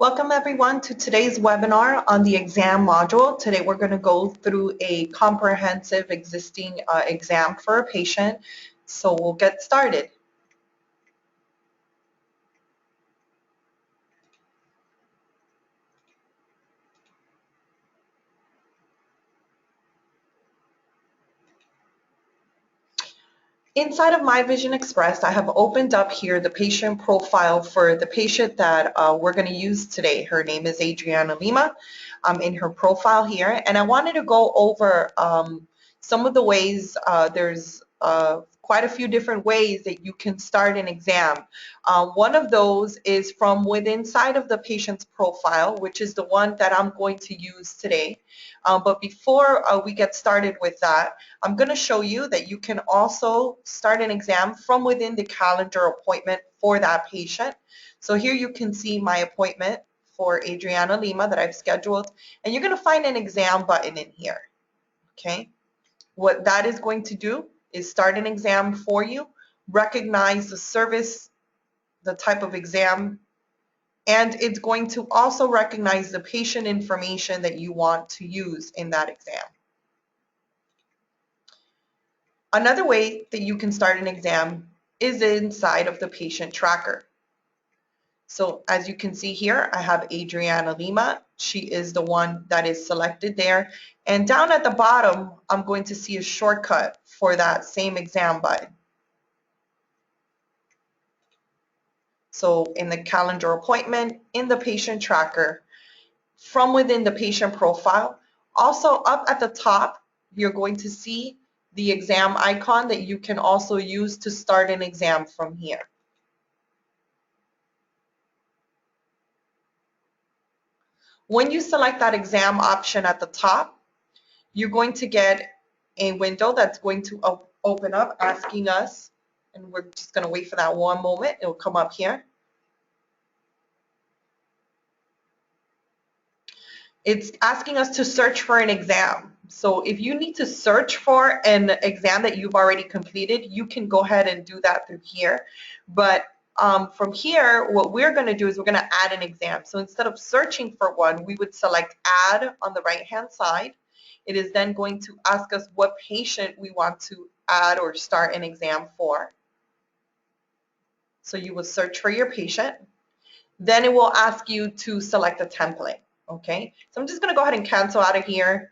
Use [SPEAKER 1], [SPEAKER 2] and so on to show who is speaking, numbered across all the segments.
[SPEAKER 1] Welcome everyone to today's webinar on the exam module. Today we're going to go through a comprehensive existing exam for a patient. So we'll get started. Inside of My Vision Express, I have opened up here the patient profile for the patient that we're going to use today. Her name is Adriana Lima in her profile here. And I wanted to go over some of the ways, there's quite a few different ways that you can start an exam. One of those is from within inside of the patient's profile, which is the one that I'm going to use today. But before we get started with that, I'm going to show you that you can also start an exam from within the calendar appointment for that patient. So here you can see my appointment for Adriana Lima that I've scheduled, and you're going to find an exam button in here. Okay, what that is going to do is start an exam for you, recognize the service, the type of exam, and it's going to also recognize the patient information that you want to use in that exam. Another way that you can start an exam is inside of the patient tracker. So as you can see here, I have Adriana Lima. She is the one that is selected there. And down at the bottom, I'm going to see a shortcut for that same exam button. So in the calendar appointment, in the patient tracker, from within the patient profile, also up at the top, you're going to see the exam icon that you can also use to start an exam from here. When you select that exam option at the top, you're going to get a window that's going to open up asking us, and we're just going to wait for that one moment. It will come up here. It's asking us to search for an exam. So if you need to search for an exam that you've already completed, you can go ahead and do that through here. But from here, what we're going to do is we're going to add an exam. So instead of searching for one, we would select add on the right-hand side. It is then going to ask us what patient we want to add or start an exam for. So you will search for your patient. Then it will ask you to select a template. Okay, so I'm just going to go ahead and cancel out of here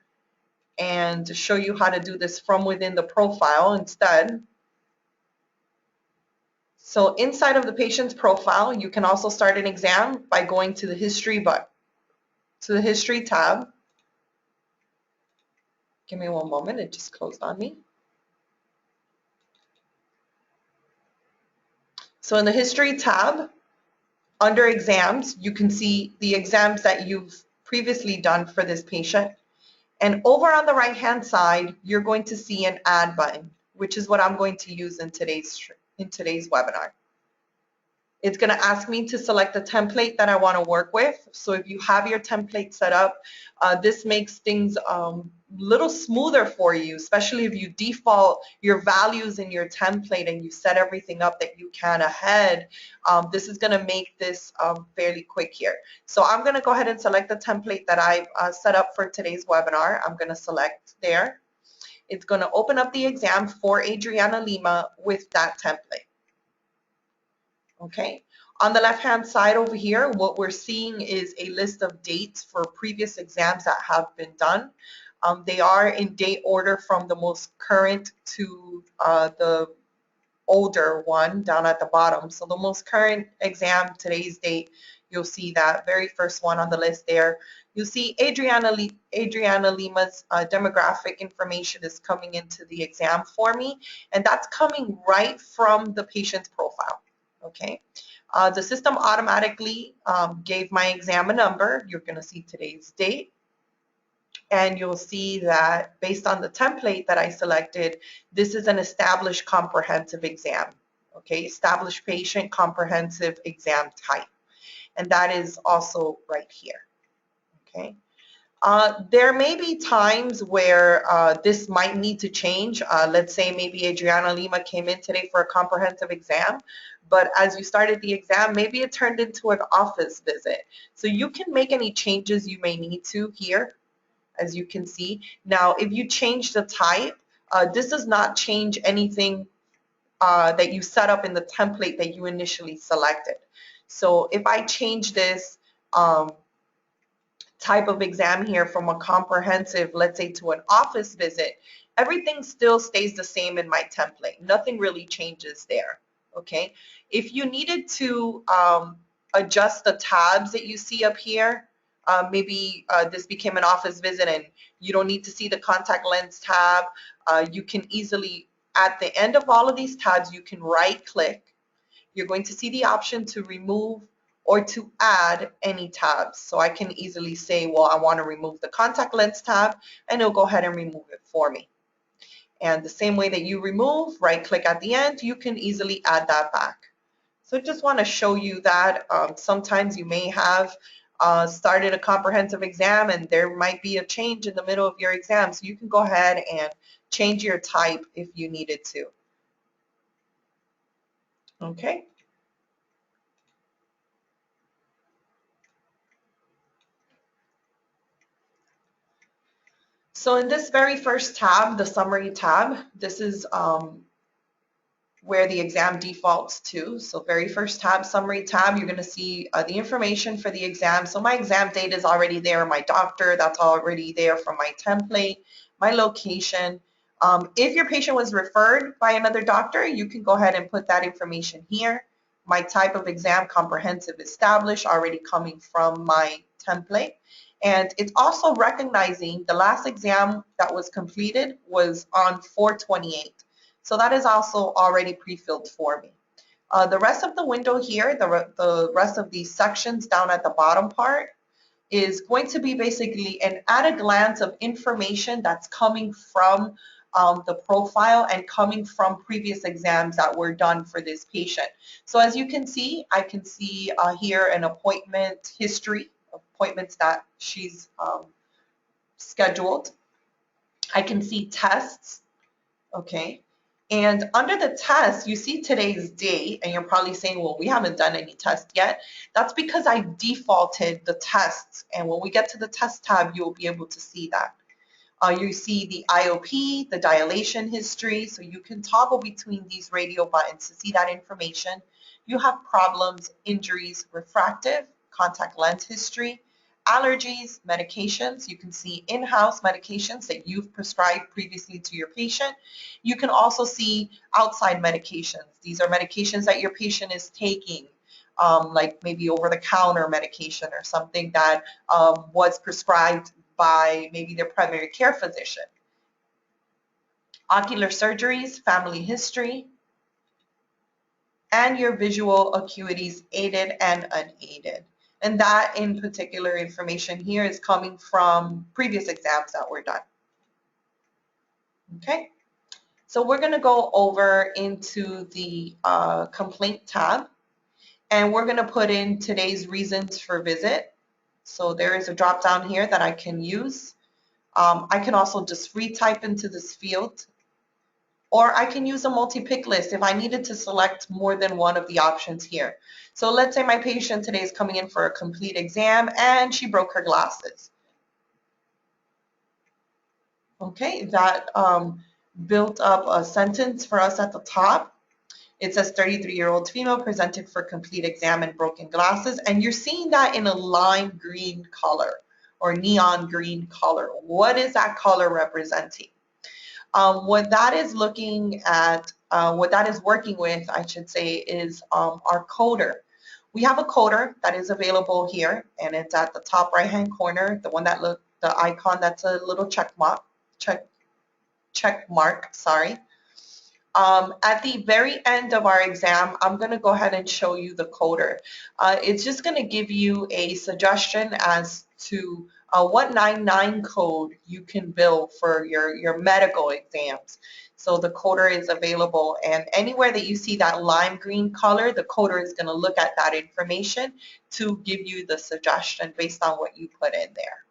[SPEAKER 1] and show you how to do this from within the profile instead. So inside of the patient's profile, you can also start an exam by going to the history button, to the history tab. Give me one moment, it just closed on me. So in the history tab, under exams, you can see the exams that you've previously done for this patient. And over on the right-hand side, you're going to see an add button, which is what I'm going to use in today's webinar. It's going to ask me to select the template that I want to work with. So if you have your template set up, this makes things a little smoother for you, especially if you default your values in your template and you set everything up that you can ahead. This is going to make this fairly quick here. So I'm going to go ahead and select the template that I set up for today's webinar. I'm going to select there. It's going to open up the exam for Adriana Lima with that template. Okay, on the left-hand side over here, what we're seeing is a list of dates for previous exams that have been done. They are in date order from the most current to the older one down at the bottom. So the most current exam, today's date, you'll see that very first one on the list there. You'll see Adriana Lima's demographic information is coming into the exam for me, and that's coming right from the patient's profile. Okay, the system automatically gave my exam a number. You're going to see today's date, and you'll see that based on the template that I selected, this is an established comprehensive exam. Okay, established patient comprehensive exam type, and that is also right here. Okay. There may be times where this might need to change. Let's say maybe Adriana Lima came in today for a comprehensive exam, but as you started the exam, maybe it turned into an office visit. So you can make any changes you may need to here, as you can see. Now, if you change the type, this does not change anything that you set up in the template that you initially selected. So if I change this type of exam here from a comprehensive, let's say, to an office visit, everything still stays the same in my template. Nothing really changes there, okay? If you needed to adjust the tabs that you see up here, maybe this became an office visit and you don't need to see the contact lens tab, you can easily, at the end of all of these tabs, you can right click. You're going to see the option to remove or to add any tabs. So I can easily say, well, I want to remove the contact lens tab, and it'll go ahead and remove it for me. And the same way that you remove, right click at the end, you can easily add that back. So I just want to show you that sometimes you may have started a comprehensive exam and there might be a change in the middle of your exam. So you can go ahead and change your type if you needed to. Okay. So in this very first tab, the summary tab, this is where the exam defaults to. So very first tab, summary tab, you're going to see the information for the exam. So my exam date is already there, my doctor, that's already there from my template, my location. If your patient was referred by another doctor, you can go ahead and put that information here. My type of exam, comprehensive established, already coming from my template. And it's also recognizing the last exam that was completed was on 4/28. So that is also already pre-filled for me. The rest of the window here, the rest of these sections down at the bottom part is going to be basically an at a glance of information that's coming from the profile and coming from previous exams that were done for this patient. So as you can see, I can see here an appointment history, appointments that she's scheduled. I can see tests, okay? And under the test, you see today's date, and you're probably saying, well, we haven't done any tests yet. That's because I defaulted the tests, and when we get to the test tab, you'll be able to see that. You see the IOP, the dilation history, so you can toggle between these radio buttons to see that information. You have problems, injuries, refractive, contact lens history, allergies, medications. You can see in-house medications that you've prescribed previously to your patient. You can also see outside medications. These are medications that your patient is taking, like maybe over-the-counter medication or something that was prescribed by maybe their primary care physician. Ocular surgeries, family history, and your visual acuities, aided and unaided. And that in particular information here is coming from previous exams that were done. Okay, so we're going to go over into the complaint tab, and we're going to put in today's reasons for visit. So there is a drop down here that I can use. I can also just retype into this field, or I can use a multi-pick list if I needed to select more than one of the options here. So let's say my patient today is coming in for a complete exam and she broke her glasses. Okay, that built up a sentence for us at the top. It says 33-year-old female presented for complete exam and broken glasses, and you're seeing that in a lime green color or neon green color. What is that color representing? What that is looking at, what that is working with, I should say, is our coder. We have a coder that is available here, and it's at the top right-hand corner, the one that the icon that's a little check mark, sorry. At the very end of our exam, I'm going to go ahead and show you the coder. It's just going to give you a suggestion as to what 99 code you can bill for your medical exams. So the coder is available, and anywhere that you see that lime green color, the coder is going to look at that information to give you the suggestion based on what you put in there.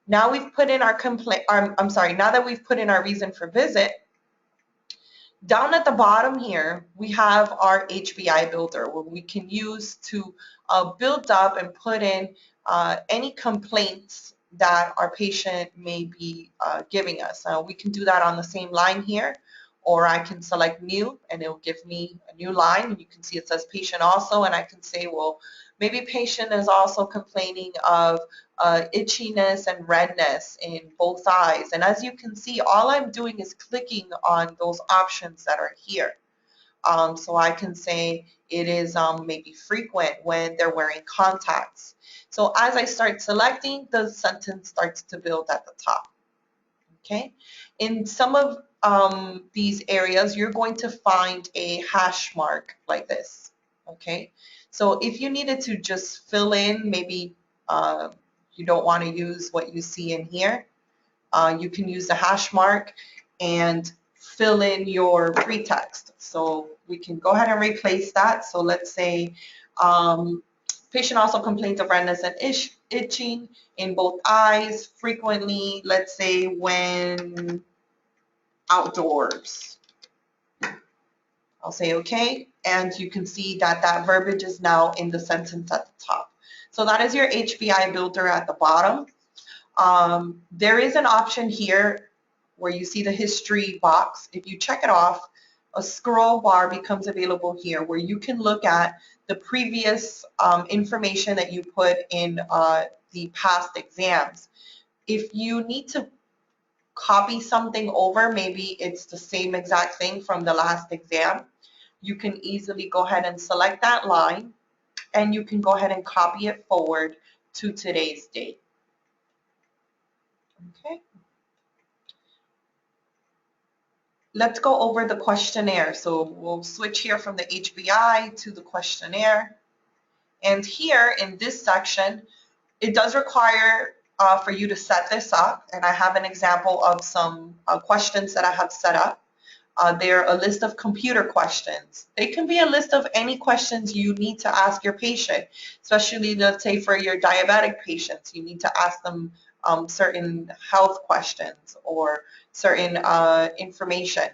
[SPEAKER 1] Now we've put in our now that we've put in our reason for visit, Down at the bottom here, we have our HBI builder, where we can use to build up and put in any complaints that our patient may be giving us. We can do that on the same line here, or I can select new and it'll give me a new line. And you can see it says patient also, and I can say, well, maybe patient is also complaining of itchiness and redness in both eyes. And as you can see, all I'm doing is clicking on those options that are here. So I can say it is maybe frequent when they're wearing contacts. So as I start selecting, the sentence starts to build at the top. Okay. In some of these areas, you're going to find a hash mark like this. Okay. So if you needed to just fill in, maybe you don't want to use what you see in here, you can use the hash mark and fill in your pretext. So we can go ahead and replace that. So let's say patient also complains of redness and itching in both eyes frequently, let's say when outdoors. I'll say okay, and you can see that that verbiage is now in the sentence at the top. So that is your HBI builder at the bottom. There is an option here where you see the history box. If you check it off, a scroll bar becomes available here where you can look at the previous information that you put in the past exams. If you need to copy something over, maybe it's the same exact thing from the last exam, you can easily go ahead and select that line and you can go ahead and copy it forward to today's date. Okay. Let's go over the questionnaire. So we'll switch here from the HBI to the questionnaire. And here in this section, it does require for you to set this up. And I have an example of some questions that I have set up. They're a list of computer questions. They can be a list of any questions you need to ask your patient, especially let's say for your diabetic patients, you need to ask them certain health questions or certain information.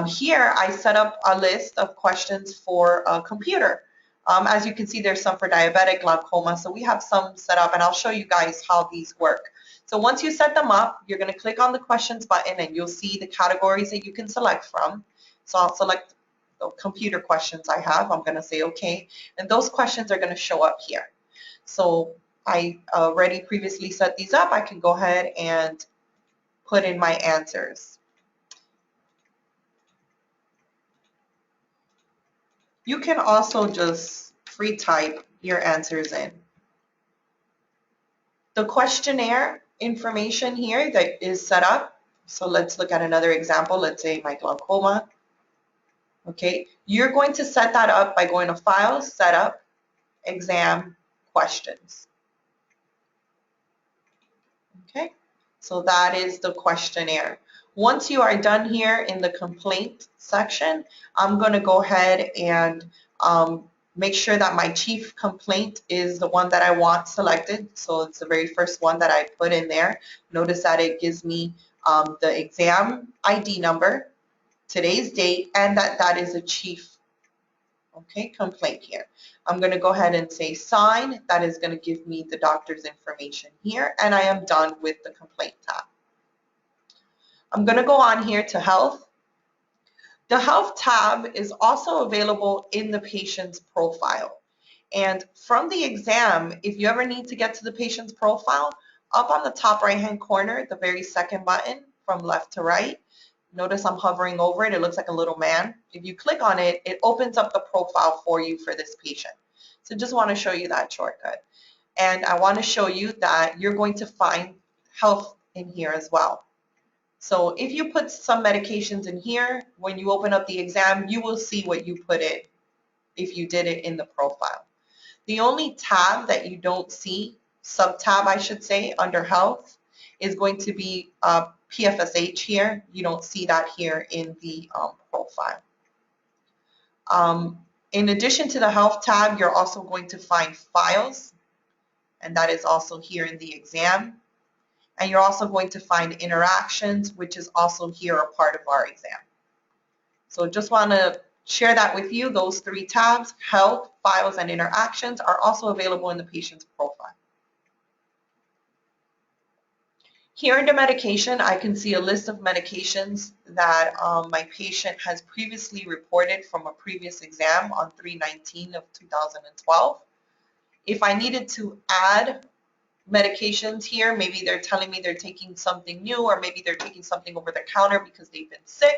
[SPEAKER 1] Here I set up a list of questions for a computer. As you can see, there's some for diabetic, glaucoma, so we have some set up, and I'll show you guys how these work. So once you set them up, you're going to click on the questions button and you'll see the categories that you can select from. So I'll select the computer questions I have. I'm going to say okay, and those questions are going to show up here. So I already previously set these up. I can go ahead and put in my answers. You can also just free type your answers in. The questionnaire information here that is set up. So let's look at another example. Let's say my glaucoma. Okay, you're going to set that up by going to File, Setup, Exam, Questions. Okay, so that is the questionnaire. Once you are done here in the complaint section, I'm going to go ahead and make sure that my chief complaint is the one that I want selected. So it's the very first one that I put in there. Notice that it gives me the exam ID number, today's date, and that is a chief complaint here. I'm going to go ahead and say sign. That is going to give me the doctor's information here, and I am done with the complaint tab. I'm going to go on here to health. The health tab is also available in the patient's profile. And from the exam, if you ever need to get to the patient's profile, up on the top right-hand corner, the very second button from left to right, notice I'm hovering over it. It looks like a little man. If you click on it, it opens up the profile for you for this patient. So just want to show you that shortcut. And I want to show you that you're going to find health in here as well. So if you put some medications in here, when you open up the exam, you will see what you put in if you did it in the profile. The only tab that you don't see, sub-tab I should say, under health, is going to be PFSH here. You don't see that here in the profile. In addition to the health tab, you're also going to find files, and that is also here in the exam. And you're also going to find interactions, which is also here a part of our exam. So just want to share that with you. Those three tabs, health, files, and interactions, are also available in the patient's profile. Here under medication, I can see a list of medications that my patient has previously reported from a previous exam on 3/19 of 2012. If I needed to add medications here, maybe they're telling me they're taking something new, or maybe they're taking something over the counter because they've been sick,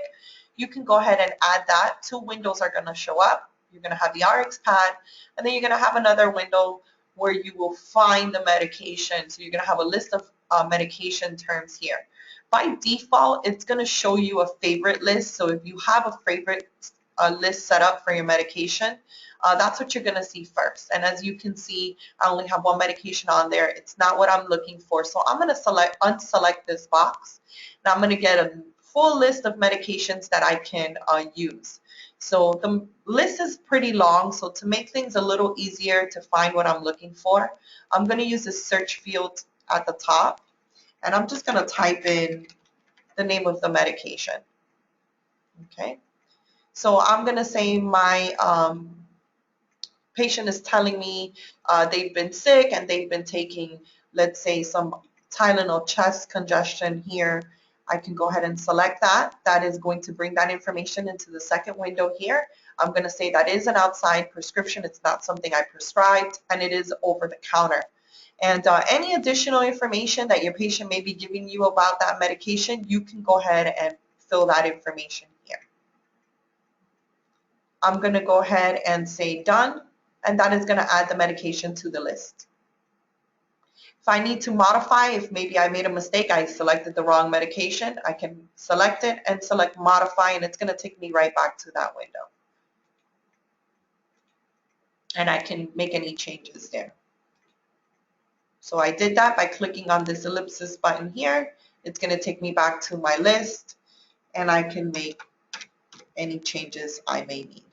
[SPEAKER 1] you can go ahead and add that. Two windows are going to show up. You're going to have the RX pad, and then you're going to have another window where you will find the medication. So you're going to have a list of medication terms here. By default, it's going to show you a favorite list. So if you have a favorite list set up for your medication, that's what you're going to see first. And as you can see, I only have one medication on there. It's not what I'm looking for. So I'm going to unselect this box. Now I'm going to get a full list of medications that I can use. So the list is pretty long. So to make things a little easier to find what I'm looking for, I'm going to use the search field at the top. And I'm just going to type in the name of the medication. Okay. So I'm going to say my patient is telling me they've been sick and they've been taking, let's say, some Tylenol chest congestion here. I can go ahead and select that. That is going to bring that information into the second window here. I'm going to say that is an outside prescription. It's not something I prescribed, and it is over the counter. And any additional information that your patient may be giving you about that medication, you can go ahead and fill that information here. I'm going to go ahead and say done, and that is going to add the medication to the list. If I need to modify, if maybe I made a mistake, I selected the wrong medication, I can select it and select modify, and it's going to take me right back to that window. And I can make any changes there. So I did that by clicking on this ellipsis button here. It's going to take me back to my list, and I can make any changes I may need.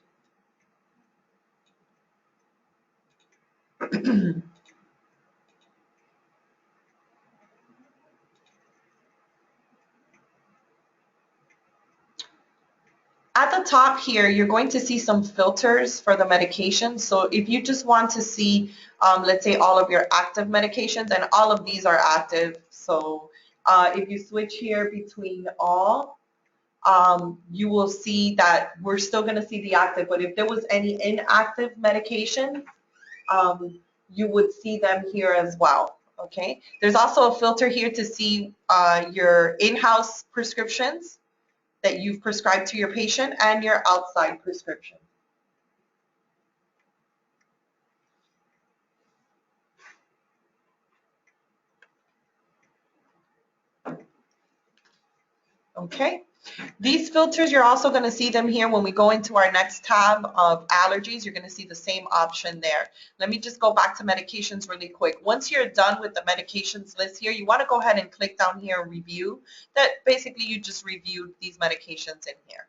[SPEAKER 1] At the top here, you're going to see some filters for the medications. So if you just want to see, let's say, all of your active medications, and all of these are active. So if you switch here between all, you will see that we're still going to see the active. But if there was any inactive medication, you would see them here as well. Okay. There's also a filter here to see your in-house prescriptions that you've prescribed to your patient and your outside prescription. Okay. These filters, you're also going to see them here when we go into our next tab of allergies. You're going to see the same option there. Let me just go back to medications really quick. Once you're done with the medications list here, you want to go ahead and click down here and review. That basically you just reviewed these medications in here.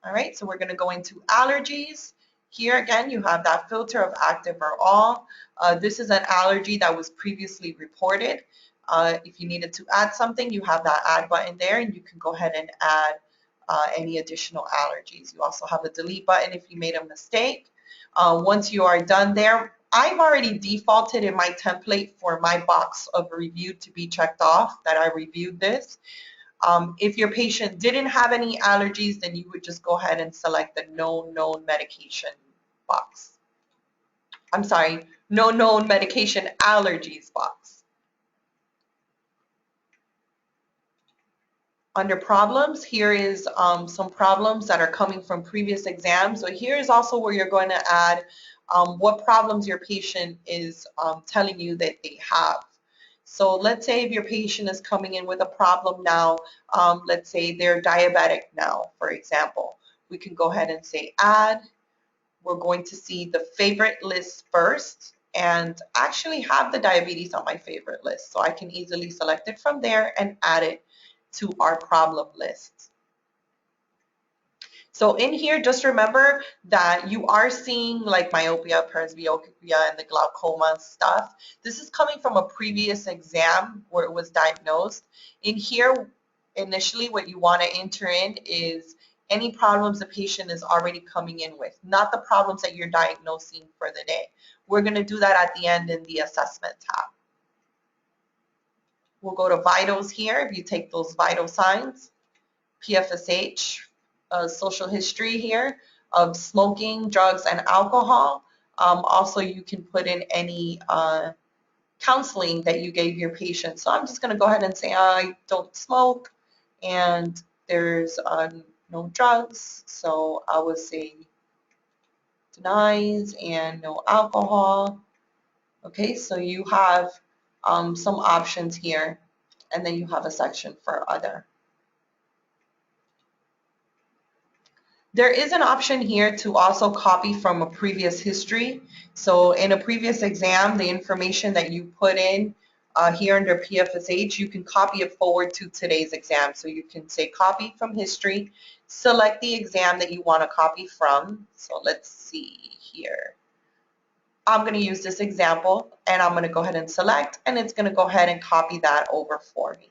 [SPEAKER 1] All right, so we're going to go into allergies. Here again, you have that filter of active or all. This is an allergy that was previously reported. If you needed to add something, you have that add button there, and you can go ahead and add any additional allergies. You also have a delete button if you made a mistake. Once you are done there, I've already defaulted in my template for my box of review to be checked off that I reviewed this. If your patient didn't have any allergies, then you would just go ahead and select the no known medication box. I'm sorry, no known medication allergies box. Under problems, here is some problems that are coming from previous exams. So here is also where you're going to add what problems your patient is telling you that they have. So let's say if your patient is coming in with a problem now, let's say they're diabetic now, for example. We can go ahead and say add. We're going to see the favorite list first, and actually have the diabetes on my favorite list. So I can easily select it from there and add it to our problem list. So in here, just remember that you are seeing like myopia, presbyopia, and the glaucoma stuff. This is coming from a previous exam where it was diagnosed. In here, initially what you want to enter in is any problems the patient is already coming in with, not the problems that you're diagnosing for the day. We're going to do that at the end in the assessment tab. We'll go to vitals here. If you take those vital signs, PFSH, social history here of smoking, drugs, and alcohol. Also, you can put in any counseling that you gave your patient. So I'm just going to go ahead and say I don't smoke and there's no drugs. So I would say denies and no alcohol. Okay, so you have some options here, and then you have a section for other. There is an option here to also copy from a previous history. So in a previous exam, the information that you put in here under PFSH, you can copy it forward to today's exam. So you can say copy from history, select the exam that you want to copy from. So let's see here. I'm going to use this example and I'm going to go ahead and select, and it's going to go ahead and copy that over for me.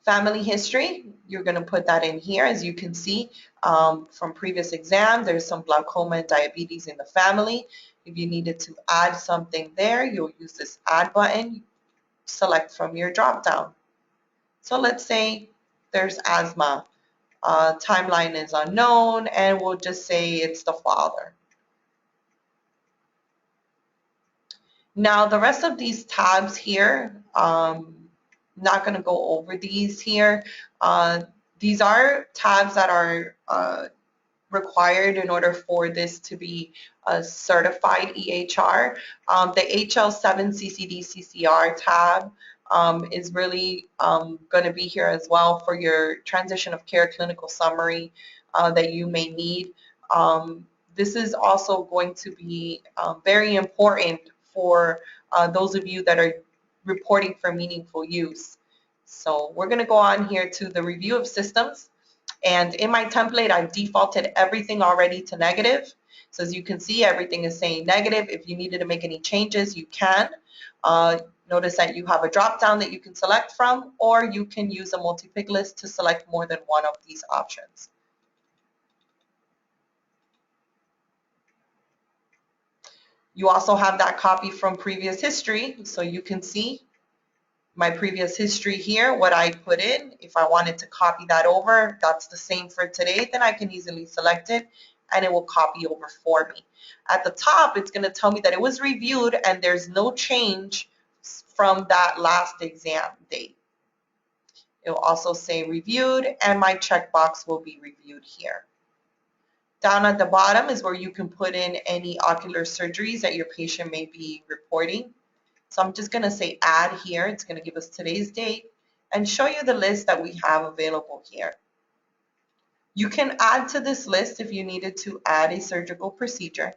[SPEAKER 1] Family history, you're going to put that in here. As you can see from previous exam, there's some glaucoma and diabetes in the family. If you needed to add something there, you'll use this add button, select from your drop down. So let's say there's asthma. Timeline is unknown, and we'll just say it's the father. Now the rest of these tabs here, not going to go over these here. These are tabs that are required in order for this to be a certified EHR. The HL7 CCD CCR tab is really going to be here as well for your transition of care clinical summary that you may need. This is also going to be very important for those of you that are reporting for meaningful use. So we're going to go on here to the review of systems, and in my template I've defaulted everything already to negative. So as you can see, everything is saying negative. If you needed to make any changes, you can. Notice that you have a drop down that you can select from, or you can use a multi-pick list to select more than one of these options. You also have that copy from previous history, so you can see my previous history here, what I put in. If I wanted to copy that over, that's the same for today, then I can easily select it and it will copy over for me. At the top, it's going to tell me that it was reviewed and there's no change from that last exam date. It will also say reviewed, and my checkbox will be reviewed here. Down at the bottom is where you can put in any ocular surgeries that your patient may be reporting. So I'm just going to say add here. It's going to give us today's date and show you the list that we have available here. You can add to this list if you needed to add a surgical procedure.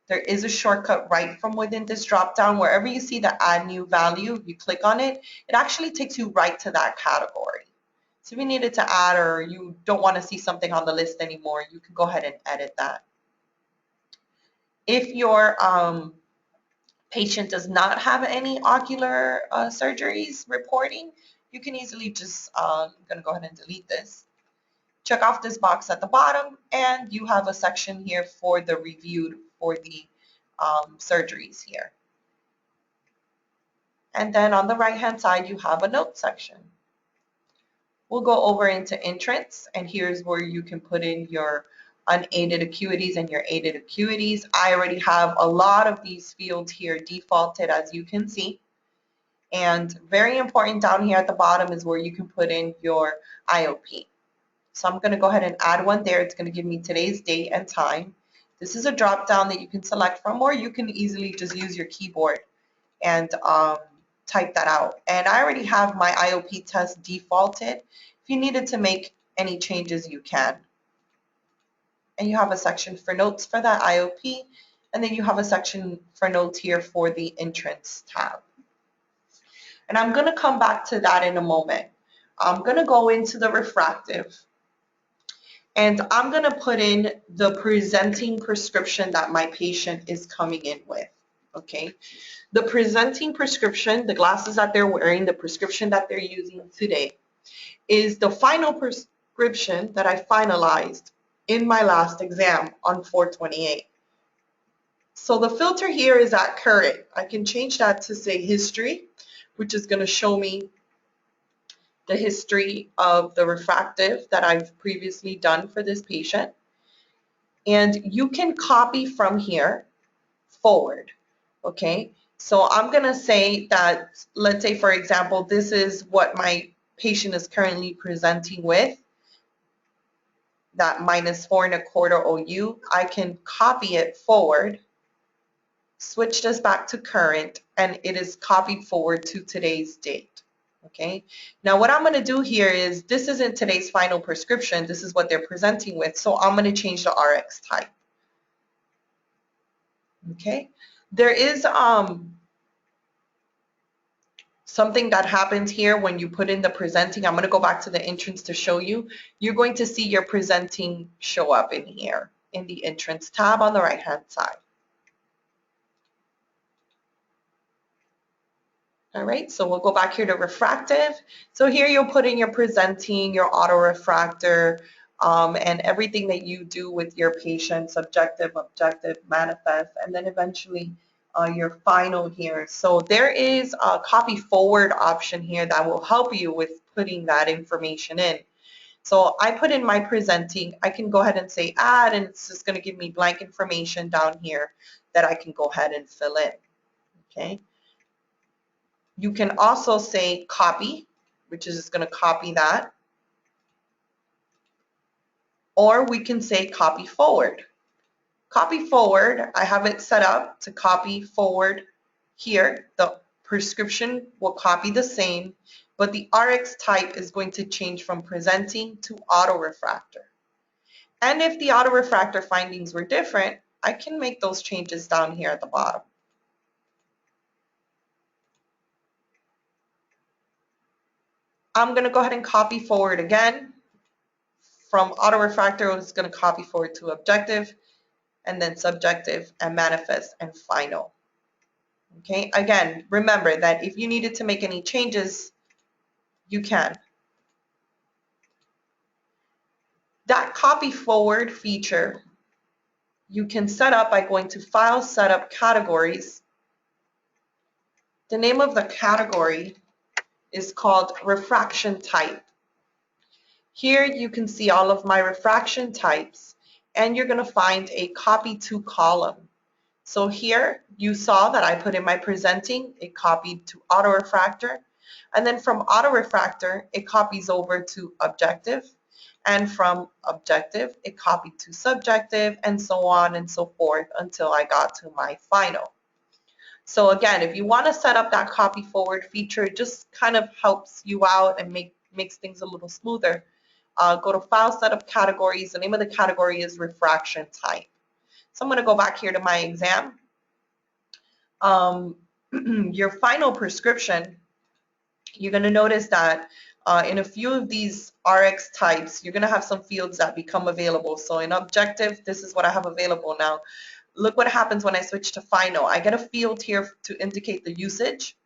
[SPEAKER 1] There is a shortcut right from within this drop down. Wherever you see the add new value, you click on it, it actually takes you right to that category. So if you needed to add, or you don't want to see something on the list anymore, you can go ahead and edit that. If your patient does not have any ocular surgeries reporting, you can easily just, I'm going to go ahead and delete this. Check off this box at the bottom, and you have a section here for the reviewed for the surgeries here. And then on the right hand side, you have a note section. We'll go over into entrance, and here's where you can put in your unaided acuities and your aided acuities. I already have a lot of these fields here defaulted, as you can see. And very important down here at the bottom is where you can put in your IOP. So I'm going to go ahead and add one there. It's going to give me today's date and time. This is a drop down that you can select from, or you can easily just use your keyboard and type that out. And I already have my IOP test defaulted. If you needed to make any changes, you can. And you have a section for notes for that IOP, and then you have a section for notes here for the entrance tab. And I'm going to come back to that in a moment. I'm going to go into the refractive, and I'm going to put in the presenting prescription that my patient is coming in with. Okay, the presenting prescription, the glasses that they're wearing, the prescription that they're using today. is the final prescription that I finalized in my last exam on 4/28. So the filter here is at current. I can change that to say history, which is going to show me the history of the refractive that I've previously done for this patient. And you can copy from here forward, okay? So I'm going to say that, let's say, for example, this is what my patient is currently presenting with, that -4¼ OU. I can copy it forward, switch this back to current, and it is copied forward to today's date. Okay, now what I'm going to do here is, this isn't today's final prescription, this is what they're presenting with, so I'm going to change the RX type. Okay, there is something that happens here when you put in the presenting. I'm going to go back to the entrance to show you. You're going to see your presenting show up in here in the entrance tab on the right hand side. All right, so we'll go back here to refractive. So here you'll put in your presenting, your autorefractor, and everything that you do with your patient, subjective, objective, manifest, and then eventually your final here. So there is a copy forward option here that will help you with putting that information in. So I put in my presenting. I can go ahead and say add, and it's just going to give me blank information down here that I can go ahead and fill in. Okay. You can also say copy, which is just going to copy that. Or we can say copy forward. Copy forward, I have it set up to copy forward here. The prescription will copy the same, but the RX type is going to change from presenting to autorefractor. And if the autorefractor findings were different, I can make those changes down here at the bottom. I'm going to go ahead and copy forward again. From autorefractor, it's going to copy forward to objective, and then subjective and manifest and final. Okay, again, remember that if you needed to make any changes, you can. That copy forward feature you can set up by going to File, Setup, Categories. The name of the category is called Refraction Type. Here you can see all of my refraction types, and you're going to find a Copy To column. So here you saw that I put in my presenting, it copied to autorefractor, and then from autorefractor it copies over to objective, and from objective it copied to subjective, and so on and so forth until I got to my final. So again, if you want to set up that copy forward feature, it just kind of helps you out and makes things a little smoother. Go to File, Setup, Categories. The name of the category is Refraction Type. So I'm going to go back here to my exam. Your final prescription, you're going to notice that in a few of these RX types, you're going to have some fields that become available. So in objective, this is what I have available now. Look what happens when I switch to final. I get a field here to indicate the usage.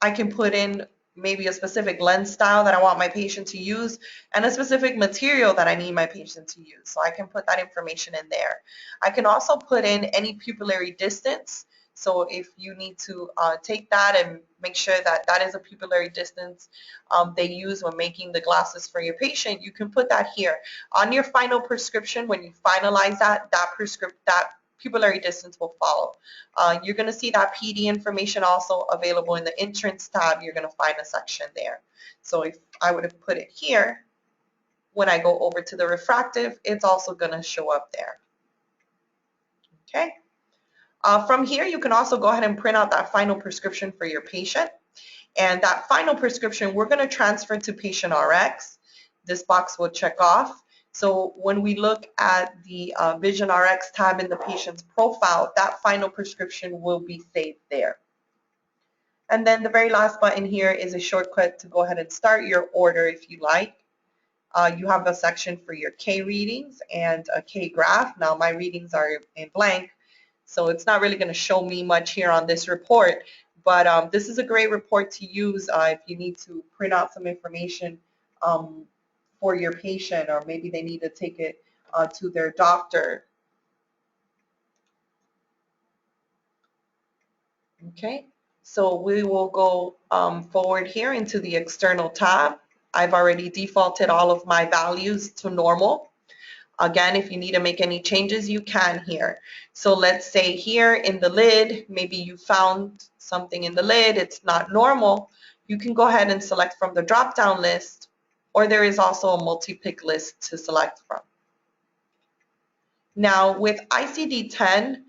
[SPEAKER 1] I can put in maybe a specific lens style that I want my patient to use and a specific material that I need my patient to use. So I can put that information in there. I can also put in any pupillary distance. So if you need to take that and make sure that that is a pupillary distance they use when making the glasses for your patient, you can put that here. On your final prescription, when you finalize that pupillary distance will follow. You're going to see that PD information also available in the entrance tab. You're going to find a section there. So if I would have put it here, when I go over to the refractive, it's also going to show up there. Okay. From here, you can also go ahead and print out that final prescription for your patient. And that final prescription, we're going to transfer to patient RX. This box will check off. So when we look at the Vision RX tab in the patient's profile, that final prescription will be saved there. And then the very last button here is a shortcut to go ahead and start your order if you like. You have a section for your K readings and a K graph. Now my readings are in blank, so it's not really going to show me much here on this report, But this is a great report to use if you need to print out some information for your patient, or maybe they need to take it to their doctor. Okay, so we will go forward here into the external tab. I've already defaulted all of my values to normal. Again, if you need to make any changes, you can here. So let's say here in the lid, maybe you found something in the lid, it's not normal. You can go ahead and select from the drop-down list, or there is also a multi-pick list to select from. Now with ICD-10,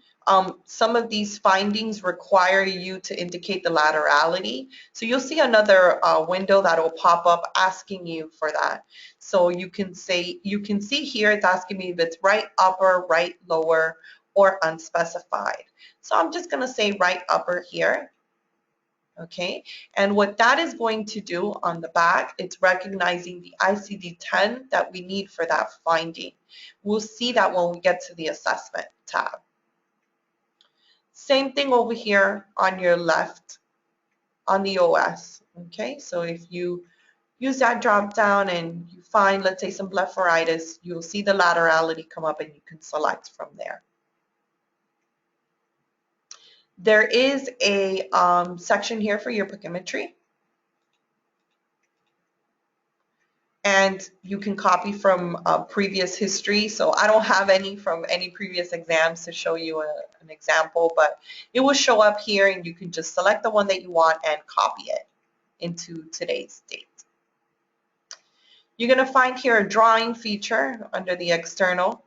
[SPEAKER 1] some of these findings require you to indicate the laterality. So you'll see another window that will pop up asking you for that. So you can see here it's asking me if it's right upper, right lower, or unspecified. So I'm just going to say right upper here. Okay, and what that is going to do on the back, it's recognizing the ICD-10 that we need for that finding. We'll see that when we get to the assessment tab. Same thing over here on your left on the OS. Okay, so if you use that drop down and you find, let's say, some blepharitis, you'll see the laterality come up and you can select from there. There is a section here for your pupillary, and you can copy from previous history. So I don't have any from any previous exams to show you an example, but it will show up here and you can just select the one that you want and copy it into today's date. You're going to find here a drawing feature under the external.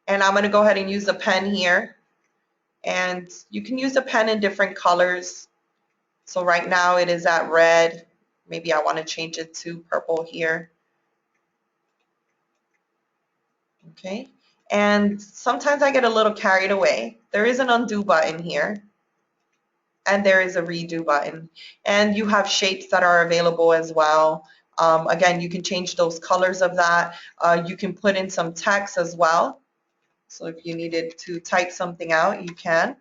[SPEAKER 1] And I'm going to go ahead and use a pen here. And you can use a pen in different colors. So right now it is at red. Maybe I want to change it to purple here. Okay. And sometimes I get a little carried away. There is an undo button here. And there is a redo button. And you have shapes that are available as well. Again, you can change those colors of that. You can put in some text as well. So if you needed to type something out, you can.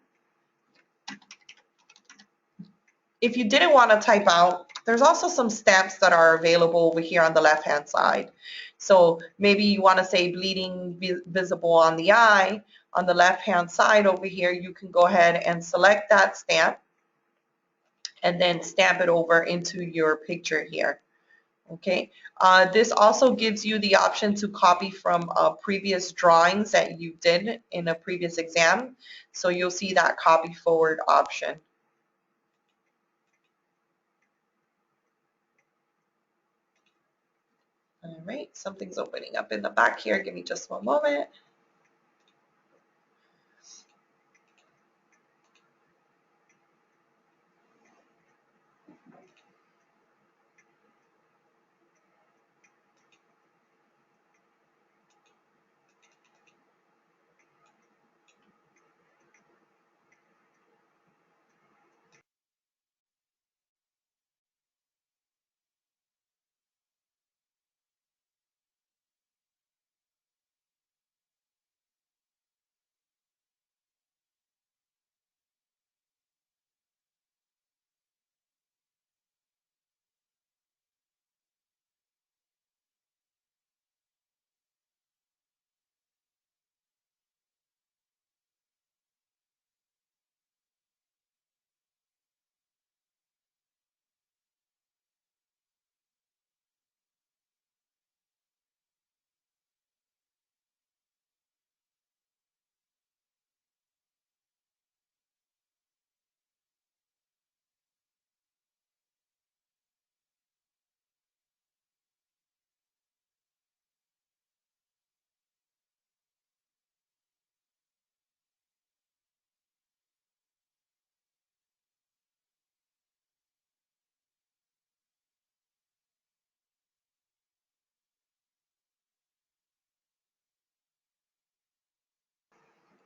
[SPEAKER 1] If you didn't want to type out, there's also some stamps that are available over here on the left-hand side. So maybe you want to say bleeding visible on the eye. On the left-hand side over here, you can go ahead and select that stamp and then stamp it over into your picture here. Okay, this also gives you the option to copy from previous drawings that you did in a previous exam. So you'll see that copy forward option. All right, something's opening up in the back here. Give me just one moment.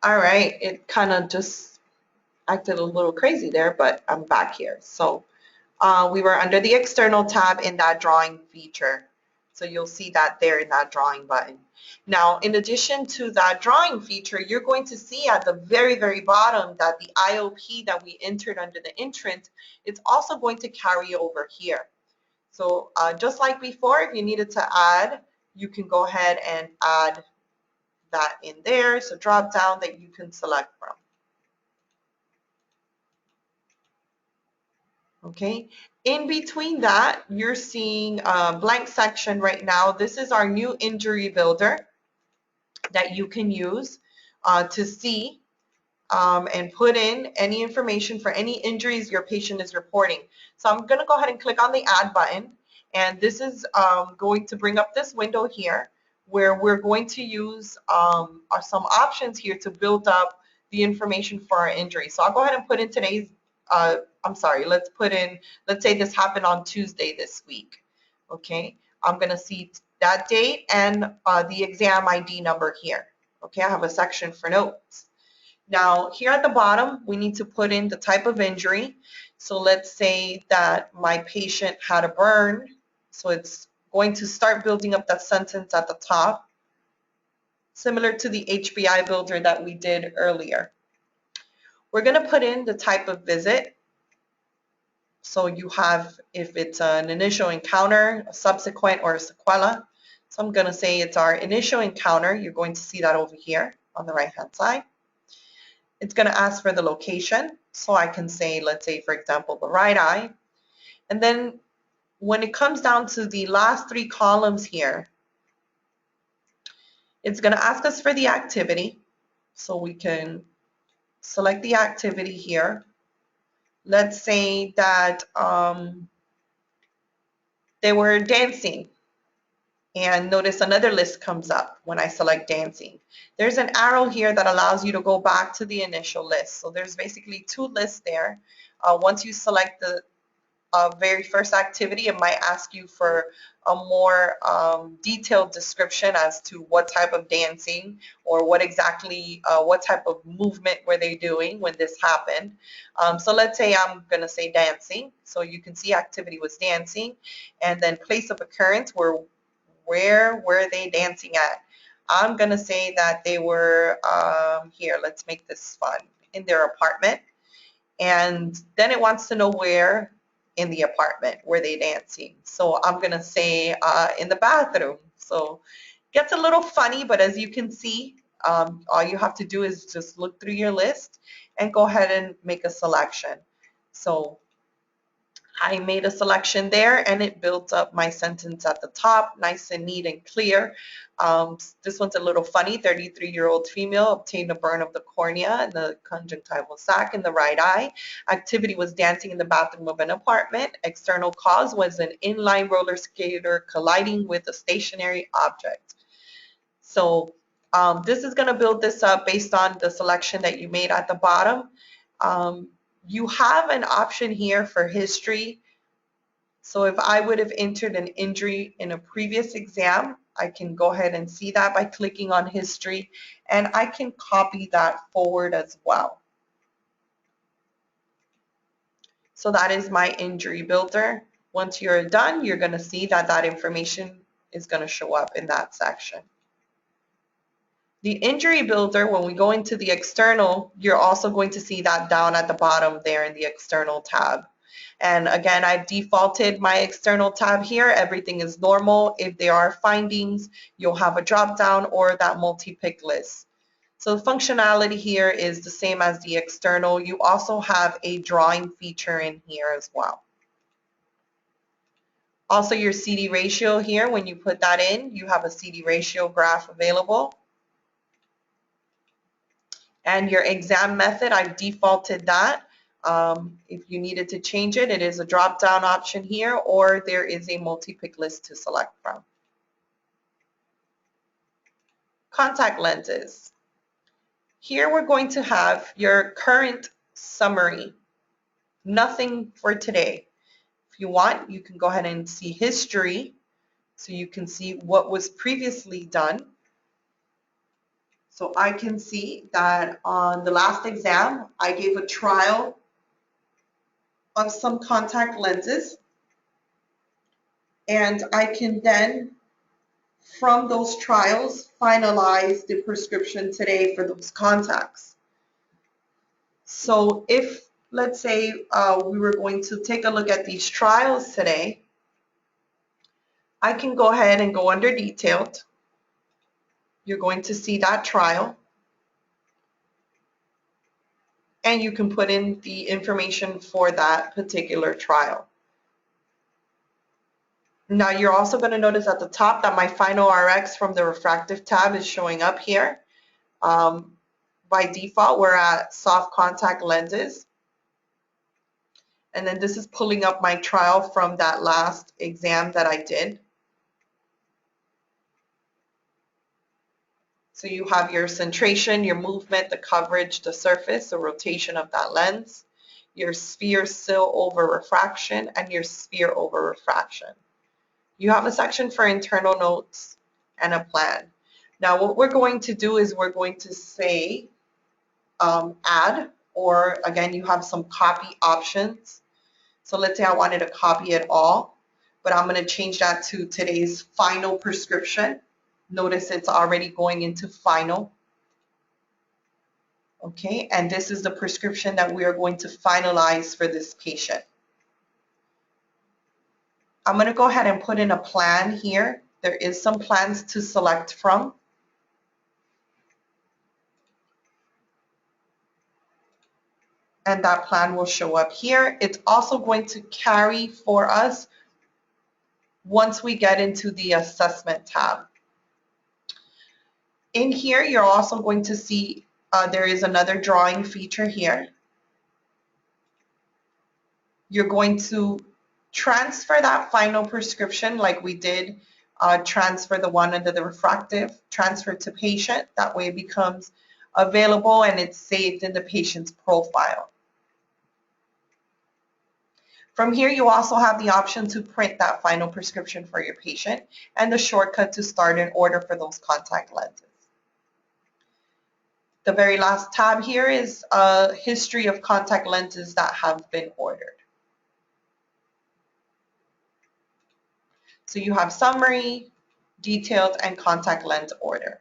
[SPEAKER 1] All right, it kind of just acted a little crazy there, but I'm back here. So we were under the external tab in that drawing feature. So you'll see that there in that drawing button. Now, in addition to that drawing feature, you're going to see at the very, very bottom that the IOP that we entered under the entrant, it's also going to carry over here. So just like before, if you needed to add, you can go ahead and add that in there. So drop down that you can select from. Okay, in between that, you're seeing a blank section right now. This is our new injury builder that you can use to see and put in any information for any injuries your patient is reporting. So I'm going to go ahead and click on the add button, and this is going to bring up this window here where we're going to use some options here to build up the information for our injury. So I'll go ahead and put in today's let's say this happened on Tuesday this week. Okay, I'm going to see that date and the exam ID number here. Okay, I have a section for notes. Now, here at the bottom, we need to put in the type of injury. So let's say that my patient had a burn. So it's going to start building up that sentence at the top, similar to the HBI builder that we did earlier. We're going to put in the type of visit. So you have if it's an initial encounter, a subsequent, or a sequela. So I'm going to say it's our initial encounter. You're going to see that over here on the right-hand side. It's going to ask for the location. So I can say, let's say, for example, the right eye. And then when it comes down to the last three columns here, it's going to ask us for the activity. So we can select the activity here. Let's say that they were dancing. And notice another list comes up when I select dancing. There's an arrow here that allows you to go back to the initial list. So there's basically two lists there. Once you select the very first activity, it might ask you for a more detailed description as to what type of dancing or what type of movement were they doing when this happened. So let's say I'm going to say dancing. So you can see activity was dancing, and then place of occurrence where were they dancing at? I'm going to say that they were here. Let's make this fun. In their apartment. And then it wants to know where in the apartment were they dancing. So I'm going to say in the bathroom. So it gets a little funny, but as you can see, all you have to do is just look through your list and go ahead and make a selection. So I made a selection there, and it built up my sentence at the top, nice and neat and clear. This one's a little funny. 33-year-old female obtained a burn of the cornea and the conjunctival sac in the right eye. Activity was dancing in the bathroom of an apartment. External cause was an inline roller skater colliding with a stationary object. So this is going to build this up based on the selection that you made at the bottom. You have an option here for history. So if I would have entered an injury in a previous exam, I can go ahead and see that by clicking on history, and I can copy that forward as well. So that is my injury builder. Once you're done, you're going to see that that information is going to show up in that section. The injury builder, when we go into the external, you're also going to see that down at the bottom there in the external tab. And again, I've defaulted my external tab here. Everything is normal. If there are findings, you'll have a drop down or that multi-pick list. So the functionality here is the same as the external. You also have a drawing feature in here as well. Also, your CD ratio here, when you put that in, you have a CD ratio graph available. And your exam method, I've defaulted that. If you needed to change it, it is a drop-down option here, or there is a multi-pick list to select from. Contact lenses. Here we're going to have your current summary. Nothing for today. If you want, you can go ahead and see history, so you can see what was previously done. So I can see that on the last exam, I gave a trial of some contact lenses, and I can then from those trials, finalize the prescription today for those contacts. So if, let's say, we were going to take a look at these trials today, I can go ahead and go under detailed. You're going to see that trial, and you can put in the information for that particular trial. Now you're also going to notice at the top that my final RX from the refractive tab is showing up here. By default, we're at soft contact lenses. And then this is pulling up my trial from that last exam that I did. So you have your centration, your movement, the coverage, the surface, the rotation of that lens, your sphere sill over refraction, and your sphere over refraction. You have a section for internal notes and a plan. Now what we're going to do is we're going to say add, or again, you have some copy options. So let's say I wanted to copy it all, but I'm going to change that to today's final prescription. Notice it's already going into final. Okay, and this is the prescription that we are going to finalize for this patient. I'm going to go ahead and put in a plan here. There is some plans to select from. And that plan will show up here. It's also going to carry for us once we get into the assessment tab. In here, you're also going to see there is another drawing feature here. You're going to transfer that final prescription like we did, transfer the one under the refractive, transfer to patient. That way it becomes available and it's saved in the patient's profile. From here, you also have the option to print that final prescription for your patient and the shortcut to start an order for those contact lenses. The very last tab here is a history of contact lenses that have been ordered. So you have summary, detailed, and contact lens order.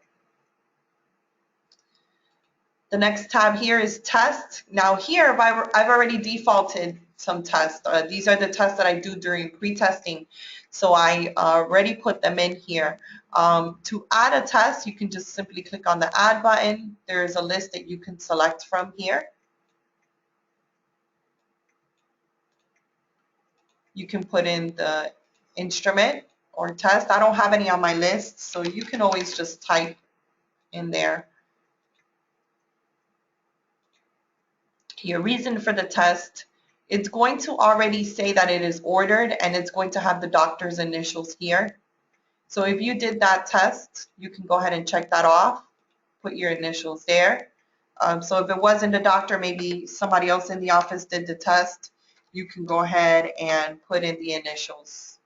[SPEAKER 1] The next tab here is test. Now here, I've already defaulted some tests. These are the tests that I do during pre-testing. So I already put them in here. To add a test, you can just simply click on the add button. There's a list that you can select from here. You can put in the instrument or test. I don't have any on my list, so you can always just type in there your reason for the test. It's going to already say that it is ordered, and it's going to have the doctor's initials here. So if you did that test, you can go ahead and check that off, put your initials there. So if it wasn't a doctor, maybe somebody else in the office did the test, you can go ahead and put in the initials.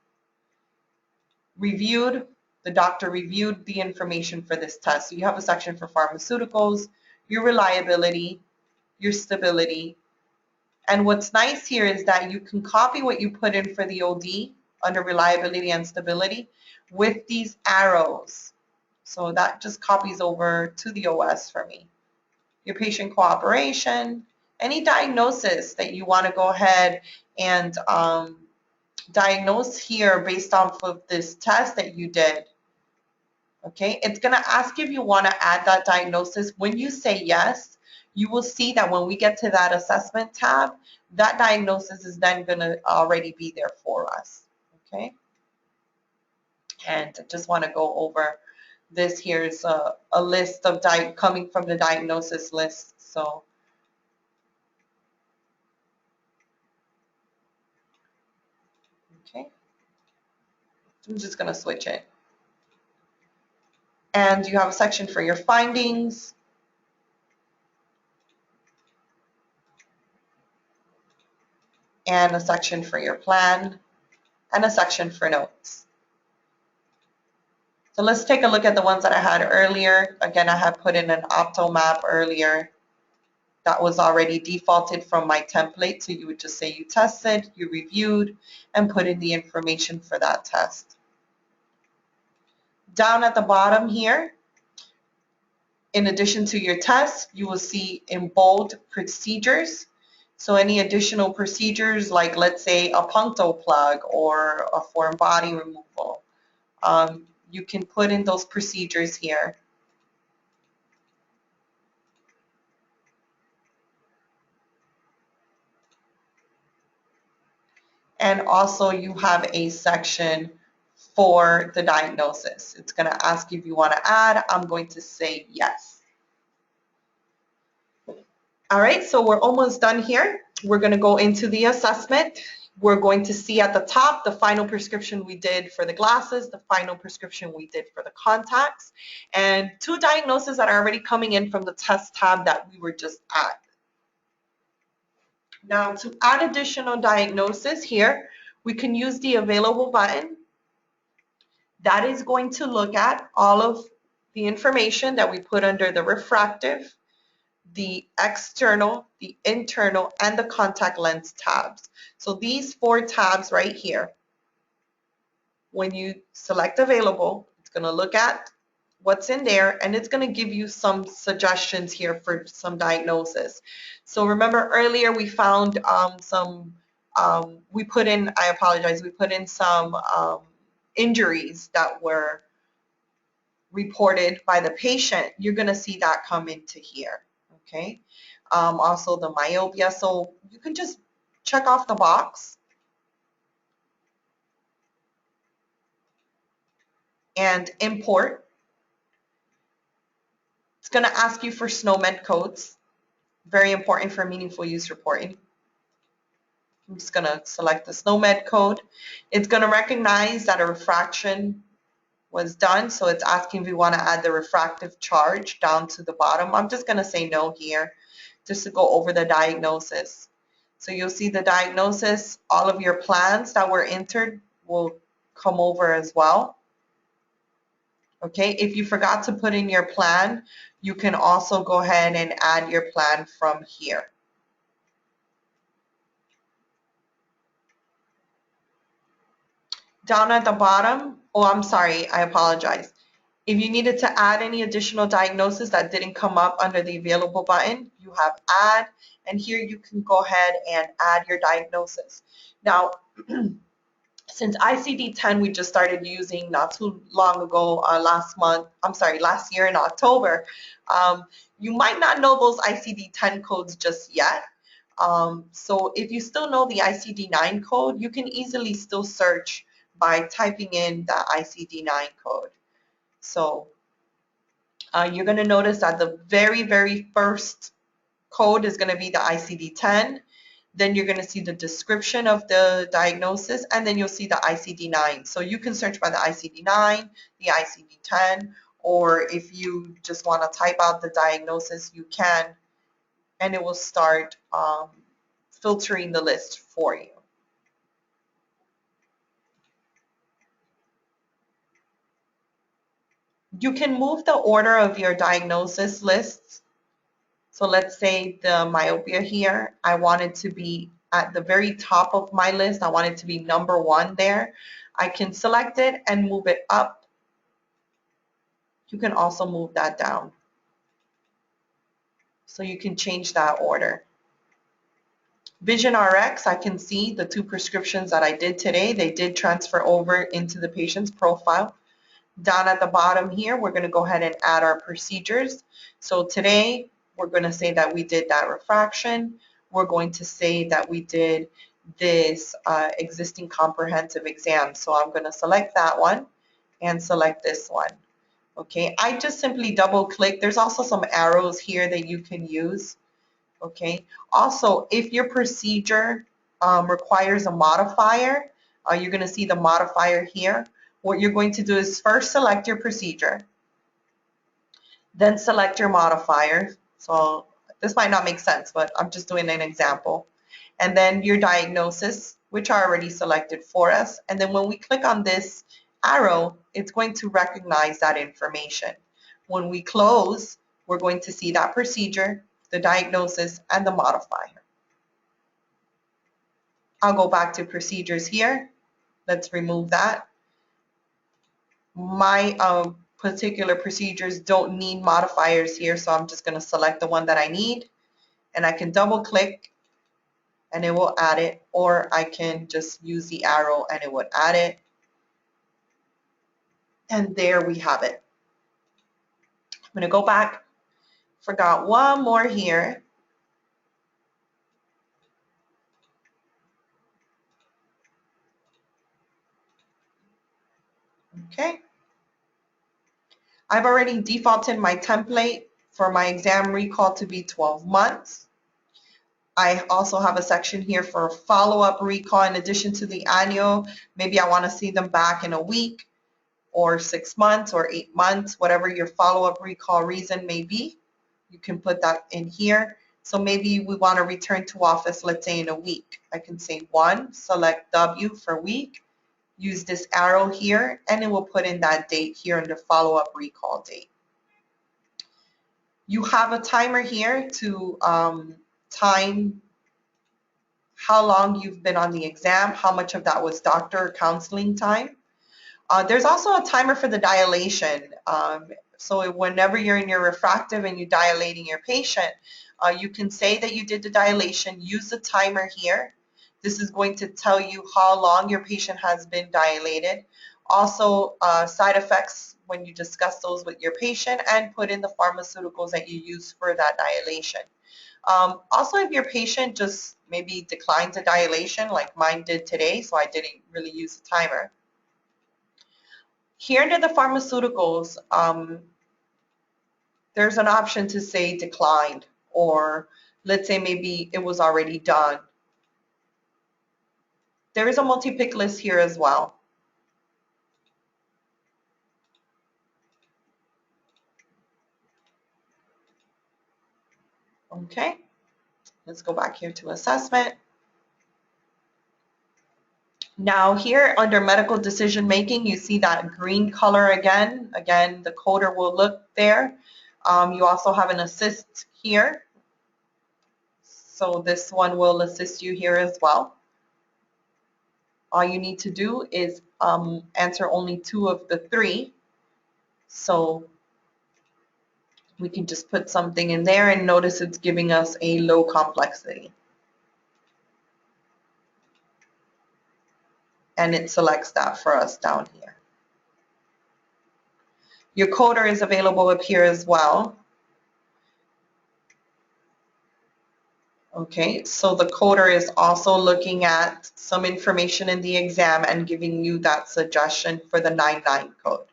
[SPEAKER 1] Reviewed, the doctor reviewed the information for this test. So you have a section for pharmaceuticals, your reliability, your stability. And what's nice here is that you can copy what you put in for the OD under reliability and stability with these arrows. So that just copies over to the OS for me. Your patient cooperation, any diagnosis that you want to go ahead and diagnose here based off of this test that you did. Okay, it's going to ask if you want to add that diagnosis. When you say yes, you will see that when we get to that assessment tab, that diagnosis is then going to already be there for us. Okay, and I just want to go over this. Here's a list of coming from the diagnosis list. So okay, I'm just going to switch it. And you have a section for your findings. And a section for your plan, and a section for notes. So let's take a look at the ones that I had earlier. Again, I had put in an opto map earlier that was already defaulted from my template. So you would just say you tested, you reviewed, and put in the information for that test. Down at the bottom here, in addition to your test, you will see in bold procedures. So any additional procedures like, let's say, a punctal plug or a foreign body removal, you can put in those procedures here. And also you have a section for the diagnosis. It's going to ask you if you want to add. I'm going to say yes. All right, so we're almost done here. We're going to go into the assessment. We're going to see at the top the final prescription we did for the glasses, the final prescription we did for the contacts, and 2 diagnoses that are already coming in from the test tab that we were just at. Now, to add additional diagnosis here, we can use the available button. That is going to look at all of the information that we put under the refractive, the external, the internal, and the contact lens tabs. So these 4 tabs right here, when you select available, it's going to look at what's in there, and it's going to give you some suggestions here for some diagnosis. So remember earlier we found we put in some injuries that were reported by the patient. You're going to see that come into here. Okay. Also the myopia. So you can just check off the box and import. It's going to ask you for SNOMED codes. Very important for meaningful use reporting. I'm just going to select the SNOMED code. It's going to recognize that a refraction was done. So it's asking if we want to add the refractive charge down to the bottom. I'm just going to say no here, just to go over the diagnosis. So you'll see the diagnosis, all of your plans that were entered will come over as well. Okay, if you forgot to put in your plan, you can also go ahead and add your plan from here. Down at the bottom, oh, I'm sorry, I apologize. If you needed to add any additional diagnosis that didn't come up under the available button, you have add, and here you can go ahead and add your diagnosis. Now, since ICD-10 we just started using not too long ago, last year in October, you might not know those ICD-10 codes just yet. So if you still know the ICD-9 code, you can easily still search by typing in the ICD-9 code. So you're going to notice that the very, very first code is going to be the ICD-10. Then you're going to see the description of the diagnosis, and then you'll see the ICD-9. So you can search by the ICD-9, the ICD-10, or if you just want to type out the diagnosis, you can, and it will start filtering the list for you. You can move the order of your diagnosis lists. So let's say the myopia here, I want it to be at the very top of my list. I want it to be number 1 there. I can select it and move it up. You can also move that down. So you can change that order. Vision RX, I can see the 2 prescriptions that I did today. They did transfer over into the patient's profile. Down at the bottom here, we're going to go ahead and add our procedures. So today, we're going to say that we did that refraction. We're going to say that we did this existing comprehensive exam. So I'm going to select that one and select this one. Okay, I just simply double click. There's also some arrows here that you can use. Okay, also if your procedure requires a modifier, you're going to see the modifier here. What you're going to do is first select your procedure, then select your modifier. So this might not make sense, but I'm just doing an example. And then your diagnosis, which are already selected for us. And then when we click on this arrow, it's going to recognize that information. When we close, we're going to see that procedure, the diagnosis, and the modifier. I'll go back to procedures here. Let's remove that. My particular procedures don't need modifiers here, so I'm just going to select the one that I need, and I can double click and it will add it, or I can just use the arrow and it would add it. And there we have it. I'm going to go back. Forgot one more here. Okay. I've already defaulted my template for my exam recall to be 12 months. I also have a section here for follow-up recall in addition to the annual. Maybe I want to see them back in a week or 6 months or 8 months, whatever your follow-up recall reason may be. You can put that in here. So maybe we want to return to office, let's say in a week. I can say 1, select W for week, use this arrow here, and it will put in that date here in the follow-up recall date. You have a timer here to time how long you've been on the exam, how much of that was doctor or counseling time. There's also a timer for the dilation. So whenever you're in your refractive and you're dilating your patient, you can say that you did the dilation, use the timer here. This is going to tell you how long your patient has been dilated. Also, side effects when you discuss those with your patient, and put in the pharmaceuticals that you use for that dilation. Also, if your patient just maybe declines a dilation like mine did today, so I didn't really use the timer. Here under the pharmaceuticals, there's an option to say declined, or let's say maybe it was already done. There is a multi-pick list here as well. Okay, let's go back here to assessment. Now here under medical decision making, you see that green color again. Again, the coder will look there. You also have an assist here. So this one will assist you here as well. All you need to do is answer only 2 of the 3. So we can just put something in there, and notice it's giving us a low complexity. And it selects that for us down here. Your coder is available up here as well. Okay, so the coder is also looking at some information in the exam and giving you that suggestion for the 99 code.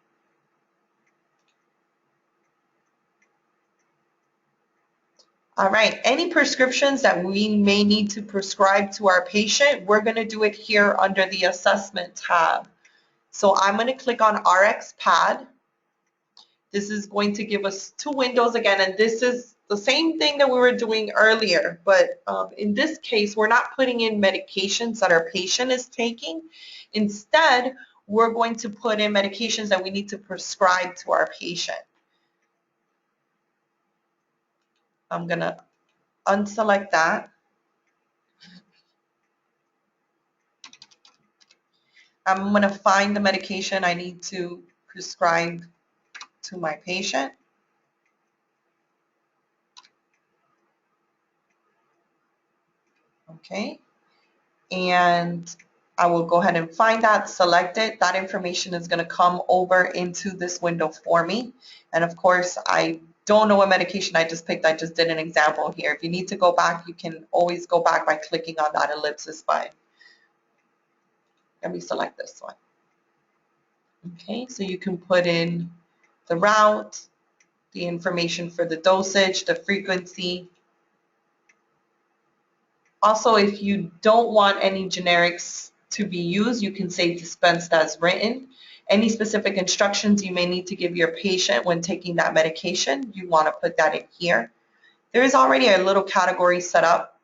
[SPEAKER 1] All right, any prescriptions that we may need to prescribe to our patient, we're going to do it here under the assessment tab. So I'm going to click on RX Pad. This is going to give us 2 windows again, and this is the same thing that we were doing earlier, but in this case, we're not putting in medications that our patient is taking. Instead, we're going to put in medications that we need to prescribe to our patient. I'm going to unselect that. I'm going to find the medication I need to prescribe to my patient. Okay, and I will go ahead and find that, select it. That information is going to come over into this window for me. And of course, I don't know what medication I just picked. I just did an example here. If you need to go back, you can always go back by clicking on that ellipsis button. Let me select this one. Okay, so you can put in the route, the information for the dosage, the frequency. Also, if you don't want any generics to be used, you can say dispensed as written. Any specific instructions you may need to give your patient when taking that medication, you want to put that in here. There is already a little category set up,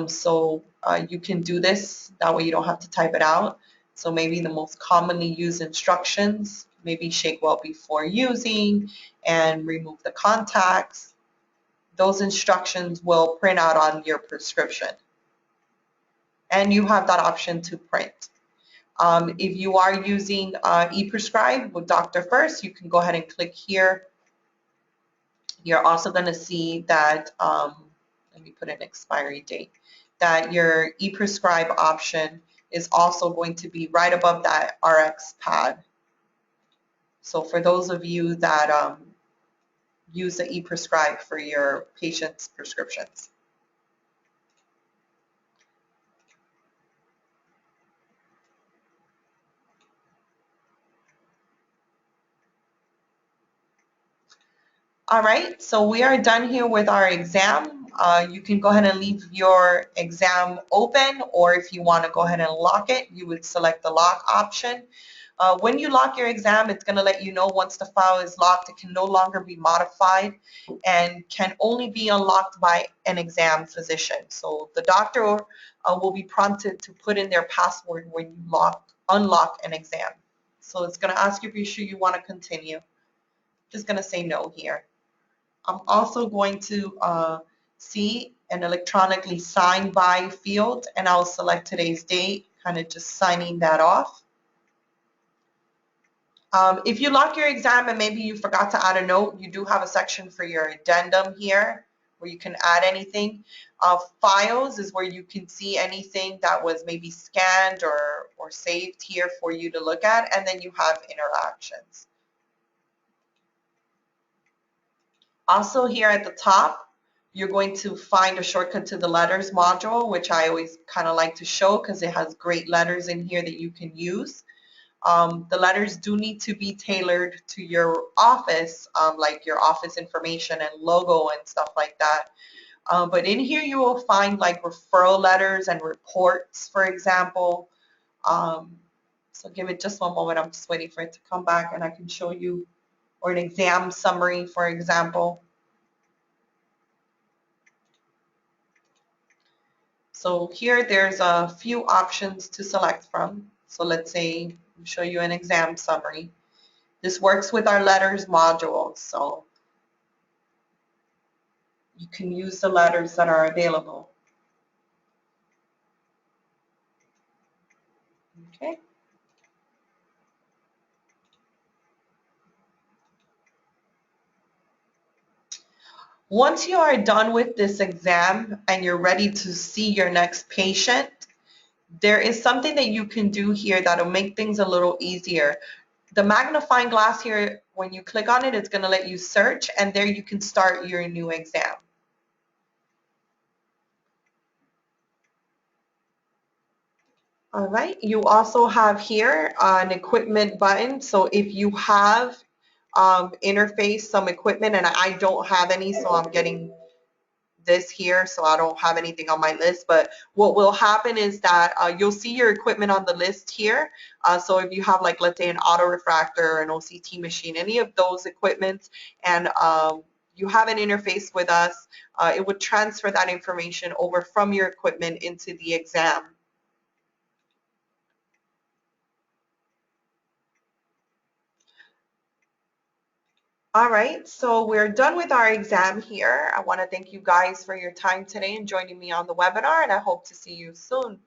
[SPEAKER 1] so you can do this. That way you don't have to type it out. So maybe the most commonly used instructions, maybe shake well before using and remove the contacts. Those instructions will print out on your prescription. And you have that option to print. If you are using ePrescribe with Dr. First, you can go ahead and click here. You're also going to see that, let me put an expiry date, that your ePrescribe option is also going to be right above that RX pad. So for those of you that use the ePrescribe for your patient's prescriptions. All right, so we are done here with our exam. You can go ahead and leave your exam open, or if you want to go ahead and lock it, you would select the lock option. When you lock your exam, it's going to let you know once the file is locked, it can no longer be modified and can only be unlocked by an exam physician. So the doctor will be prompted to put in their password when you unlock an exam. So it's going to ask you if you're sure you want to continue. Just going to say no here. I'm also going to see an electronically signed by field, and I'll select today's date, kind of just signing that off. If you lock your exam and maybe you forgot to add a note, you do have a section for your addendum here where you can add anything. Files is where you can see anything that was maybe scanned or saved here for you to look at, and then you have interactions. Also here at the top, you're going to find a shortcut to the letters module, which I always kind of like to show because it has great letters in here that you can use. The letters do need to be tailored to your office, like your office information and logo and stuff like that. But in here you will find like referral letters and reports, for example. So give it just one moment. I'm just waiting for it to come back and I can show you, or an exam summary, for example. So here there's a few options to select from. So let's say I'll show you an exam summary. This works with our letters module, so you can use the letters that are available. Okay. Once you are done with this exam and you're ready to see your next patient, there is something that you can do here that'll make things a little easier. The magnifying glass here, when you click on it, it's going to let you search, and there you can start your new exam. All right, you also have here an equipment button. So if you have interface some equipment, and I don't have any, so I'm getting this here, so I don't have anything on my list, but what will happen is that you'll see your equipment on the list here. So if you have, like, let's say an auto refractor, an OCT machine, any of those equipments, and you have an interface with us, it would transfer that information over from your equipment into the exam. All right, so we're done with our exam here. I want to thank you guys for your time today and joining me on the webinar, and I hope to see you soon.